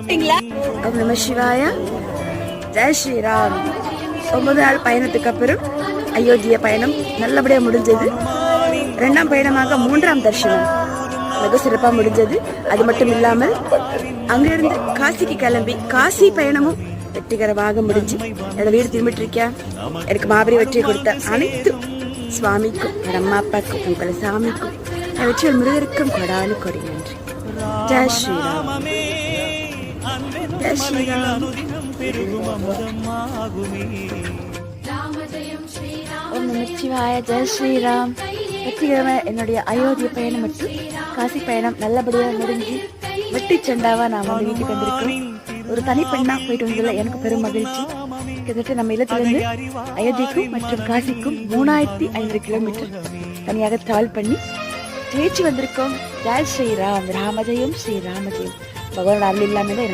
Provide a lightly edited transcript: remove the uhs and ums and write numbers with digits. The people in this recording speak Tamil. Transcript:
ஓம் நம சிவாய. ஜெய் ஸ்ரீராம். 9 நாள் பயணத்துக்கு அப்புறம் அயோத்திய பயணம் நல்லபடியா முடிஞ்சது. 2ஆம் பயணமாக 3ஆம் தரிசனம் மிக சிறப்பா முடிஞ்சது. அது மட்டும் இல்லாமல் அங்கிருந்து காசிக்கு கிளம்பி காசி பயணமும் வெற்றிகரமாக முடிஞ்சு என்னோட வீடு திரும்பிட்டு இருக்கேன். எனக்கு மாபெரும் வெற்றியை கொடுத்த அனைத்து சுவாமிக்கும் என் அம்மா அப்பாக்கும் உங்களை சாமிக்கும் வெற்றிகள் முருகருக்கும் கொடானு கொடி நன்றி. ஜெய் ஸ்ரீராம். ஜெய் ஸ்ரீராம். ஓம் நம சிவாய. ஜெய் ஸ்ரீராம். வெற்றிகரமாக என்னுடைய அயோத்திய பயணம் மற்றும் காசி பயணம் நல்லபடியாக முடிஞ்சு வெட்டி செண்டாவா நாம் வந்து வீட்டுக்கு வந்திருக்கோம். ஒரு தனிப்பெண்ணா போயிட்டு வந்ததில் எனக்கு பெரும் மகிழ்ச்சி. கிட்டத்தட்ட நம்ம இல்லத்திலிருந்து அயோத்திக்கும் மற்றும் காசிக்கும் 3500 கிலோமீட்டர் தனியாக டிராவல் பண்ணி ஜெயிச்சு வந்திருக்கோம். ஜெய் ஸ்ரீராம். ராமஜெயம் ஸ்ரீராமஜெயம். பகவானோட அருள் இல்லாமல்